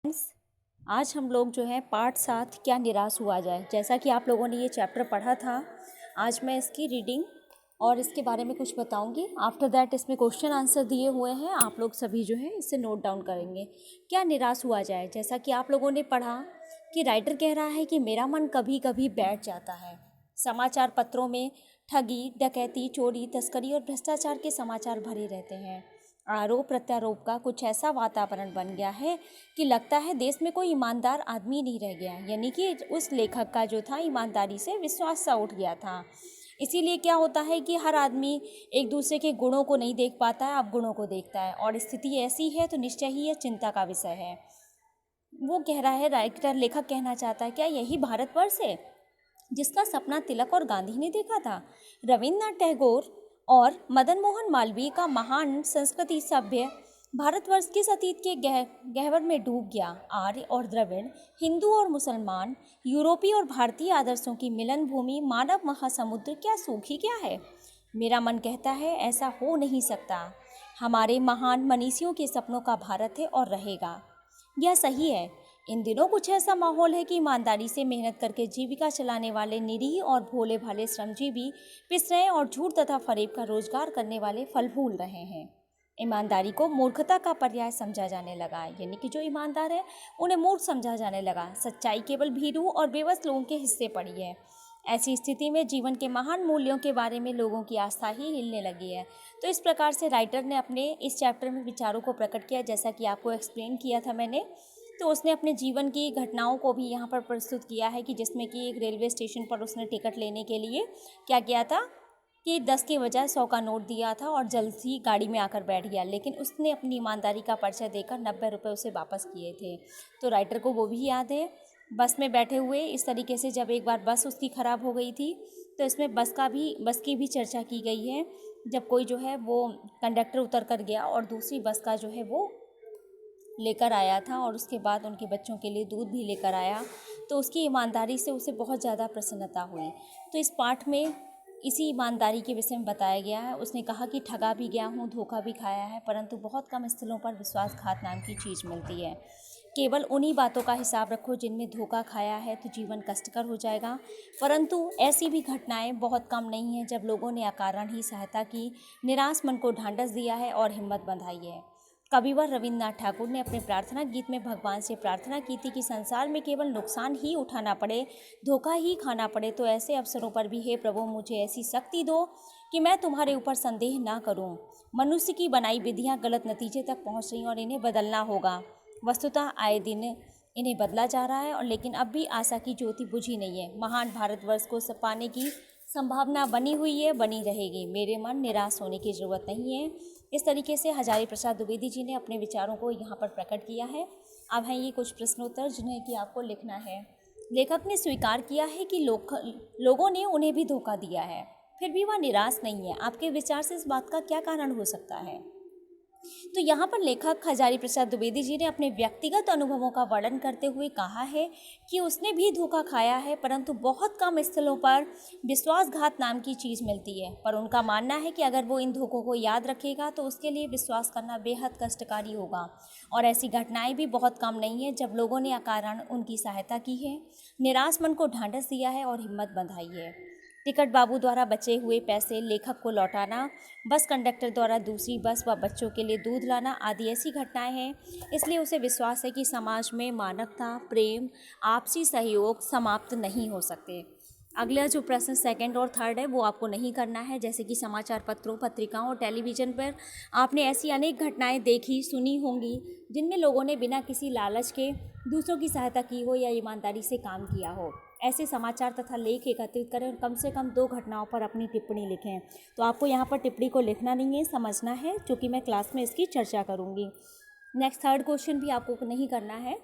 Friends, आज हम लोग जो है पार्ट 7 क्या निराश हुआ जाए, जैसा कि आप लोगों ने ये चैप्टर पढ़ा था। आज मैं इसकी रीडिंग और इसके बारे में कुछ बताऊंगी। आफ्टर दैट इसमें क्वेश्चन आंसर दिए हुए हैं, आप लोग सभी जो है इससे नोट डाउन करेंगे। क्या निराश हुआ जाए, जैसा कि आप लोगों ने पढ़ा कि राइटर कह रहा है कि मेरा मन कभी कभी बैठ जाता है। समाचार पत्रों में ठगी, डकैती, चोरी, तस्करी और भ्रष्टाचार के समाचार भरे रहते हैं। आरोप प्रत्यारोप का कुछ ऐसा वातावरण बन गया है कि लगता है देश में कोई ईमानदार आदमी नहीं रह गया, यानी कि उस लेखक का जो था ईमानदारी से विश्वास सा उठ गया था। इसीलिए क्या होता है कि हर आदमी एक दूसरे के गुणों को नहीं देख पाता है, अब गुणों को देखता है, और स्थिति ऐसी है तो निश्चय ही यह चिंता का विषय है। वो कह रहा है, राइटर लेखक कहना चाहता है, क्या यही भारतवर्ष है जिसका सपना तिलक और गांधी ने देखा था? रविन्द्रनाथ टैगोर और मदन मोहन मालवीय का महान संस्कृति सभ्य भारतवर्ष किस अतीत के गहवर में डूब गया? आर्य और द्रविड़, हिंदू और मुसलमान, यूरोपीय और भारतीय आदर्शों की मिलन भूमि मानव महासमुद्र क्या सूखी क्या है? मेरा मन कहता है ऐसा हो नहीं सकता। हमारे महान मनीषियों के सपनों का भारत है और रहेगा। यह सही है। इन दिनों कुछ ऐसा माहौल है कि ईमानदारी से मेहनत करके जीविका चलाने वाले निरीह और भोले भाले श्रमजीवी पिस रहे और झूठ तथा फरेब का रोजगार करने वाले फल फूल रहे हैं। ईमानदारी को मूर्खता का पर्याय समझा जाने लगा, यानी कि जो ईमानदार है उन्हें मूर्ख समझा जाने लगा। सच्चाई केवल भीरू और बेबस लोगों के हिस्से पड़ी है। ऐसी स्थिति में जीवन के महान मूल्यों के बारे में लोगों की आस्था ही हिलने लगी है। तो इस प्रकार से राइटर ने अपने इस चैप्टर में विचारों को प्रकट किया, जैसा कि आपको एक्सप्लेन किया था मैंने। तो उसने अपने जीवन की घटनाओं को भी यहाँ पर प्रस्तुत किया है कि जिसमें कि एक रेलवे स्टेशन पर उसने टिकट लेने के लिए क्या किया था कि 10 के बजाय 100 का नोट दिया था और जल्द ही गाड़ी में आकर बैठ गया, लेकिन उसने अपनी ईमानदारी का परिचय देकर 90 रुपये उसे वापस किए थे। तो राइटर को वो भी याद है। बस में बैठे हुए इस तरीके से जब एक बार बस उसकी ख़राब हो गई थी, तो इसमें बस की भी चर्चा की गई है। जब कोई जो है वो कंडक्टर उतर कर गया और दूसरी बस का जो है वो लेकर आया था और उसके बाद उनके बच्चों के लिए दूध भी लेकर आया, तो उसकी ईमानदारी से उसे बहुत ज़्यादा प्रसन्नता हुई। तो इस पाठ में इसी ईमानदारी के विषय में बताया गया है। उसने कहा कि ठगा भी गया हूँ, धोखा भी खाया है, परंतु बहुत कम स्थलों पर विश्वासघात नाम की चीज़ मिलती है। केवल उन्हीं बातों का हिसाब रखो जिनमें धोखा खाया है, तो जीवन कष्टकर हो जाएगा। परंतु ऐसी भी घटनाएं बहुत कम नहीं हैं जब लोगों ने अकारण ही सहायता की, निराश मन को ढांढस दिया है और हिम्मत बंधाई है। कविवर रविन्द्रनाथ ठाकुर ने अपने प्रार्थना गीत में भगवान से प्रार्थना की थी कि संसार में केवल नुकसान ही उठाना पड़े, धोखा ही खाना पड़े, तो ऐसे अवसरों पर भी हे प्रभु मुझे ऐसी शक्ति दो कि मैं तुम्हारे ऊपर संदेह ना करूं। मनुष्य की बनाई विधियां गलत नतीजे तक पहुंच रही और इन्हें बदलना होगा। वस्तुतः आए दिन इन्हें बदला जा रहा है और लेकिन अब भी आशा की ज्योति बुझी नहीं है। महान भारतवर्ष को पाने की संभावना बनी हुई है, बनी रहेगी। मेरे मन निराश होने की ज़रूरत नहीं है। इस तरीके से हजारी प्रसाद द्विवेदी जी ने अपने विचारों को यहाँ पर प्रकट किया है। अब हैं ये कुछ प्रश्नोत्तर जिन्हें कि आपको लिखना है। लेखक ने स्वीकार किया है कि लोगों ने उन्हें भी धोखा दिया है, फिर भी वह निराश नहीं है। आपके विचार से इस बात का क्या कारण हो सकता है? तो यहाँ पर लेखक हजारी प्रसाद द्विवेदी जी ने अपने व्यक्तिगत अनुभवों का वर्णन करते हुए कहा है कि उसने भी धोखा खाया है, परंतु बहुत कम स्थलों पर विश्वासघात नाम की चीज़ मिलती है। पर उनका मानना है कि अगर वो इन धोखों को याद रखेगा तो उसके लिए विश्वास करना बेहद कष्टकारी होगा। और ऐसी घटनाएं भी बहुत कम नहीं है जब लोगों ने अकारण उनकी सहायता की है, निराश मन को ढांढस दिया है और हिम्मत बंधाई है। टिकट बाबू द्वारा बचे हुए पैसे लेखक को लौटाना, बस कंडक्टर द्वारा दूसरी बस व बच्चों के लिए दूध लाना आदि ऐसी घटनाएं हैं। इसलिए उसे विश्वास है कि समाज में मानवता, प्रेम, आपसी सहयोग समाप्त नहीं हो सकते। अगला जो प्रश्न सेकंड और थर्ड है वो आपको नहीं करना है। जैसे कि समाचार पत्रों, पत्रिकाओं और टेलीविज़न पर आपने ऐसी अनेक घटनाएं देखी सुनी होंगी जिनमें लोगों ने बिना किसी लालच के दूसरों की सहायता की हो या ईमानदारी से काम किया हो। ऐसे समाचार तथा लेख एकत्रित करें और कम से कम 2 घटनाओं पर अपनी टिप्पणी लिखें। तो आपको यहाँ पर टिप्पणी को लिखना नहीं है, समझना है, क्योंकि मैं क्लास में इसकी चर्चा करूँगी। नेक्स्ट थर्ड क्वेश्चन भी आपको नहीं करना है।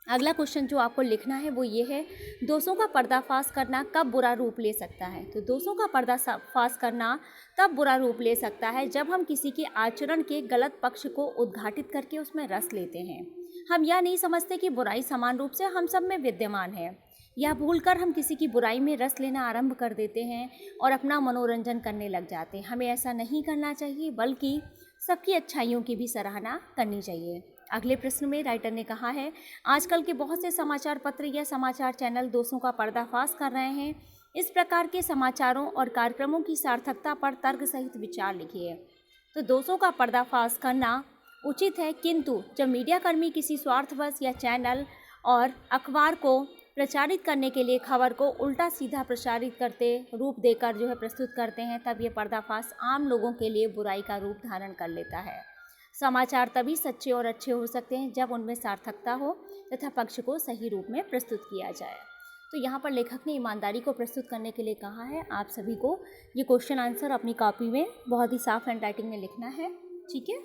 अगला क्वेश्चन जो आपको लिखना है वो ये है, दोषों का पर्दाफाश करना कब बुरा रूप ले सकता है? तो दोषों का पर्दाफाश करना तब बुरा रूप ले सकता है जब हम किसी के आचरण के गलत पक्ष को उद्घाटित करके उसमें रस लेते हैं। हम यह नहीं समझते कि बुराई समान रूप से हम सब में विद्यमान है। यह भूलकर हम किसी की बुराई में रस लेना आरंभ कर देते हैं और अपना मनोरंजन करने लग जाते हैं। हमें ऐसा नहीं करना चाहिए, बल्कि सबकी अच्छाइयों की भी सराहना करनी चाहिए। अगले प्रश्न में राइटर ने कहा है, आजकल के बहुत से समाचार पत्र या समाचार चैनल दोषों का पर्दाफाश कर रहे हैं। इस प्रकार के समाचारों और कार्यक्रमों की सार्थकता पर तर्क सहित विचार लिखिए। तो दोषों का पर्दाफाश करना उचित है, किंतु जब मीडियाकर्मी किसी स्वार्थवश या चैनल और अखबार को प्रचारित करने के लिए खबर को उल्टा सीधा प्रचारित करते रूप देकर जो है प्रस्तुत करते हैं, तब ये पर्दाफाश आम लोगों के लिए बुराई का रूप धारण कर लेता है। समाचार तभी सच्चे और अच्छे हो सकते हैं जब उनमें सार्थकता हो तथा पक्ष को सही रूप में प्रस्तुत किया जाए। तो यहाँ पर लेखक ने ईमानदारी को प्रस्तुत करने के लिए कहा है। आप सभी को ये क्वेश्चन आंसर अपनी कॉपी में बहुत ही साफ हैंड राइटिंग में लिखना है, ठीक है।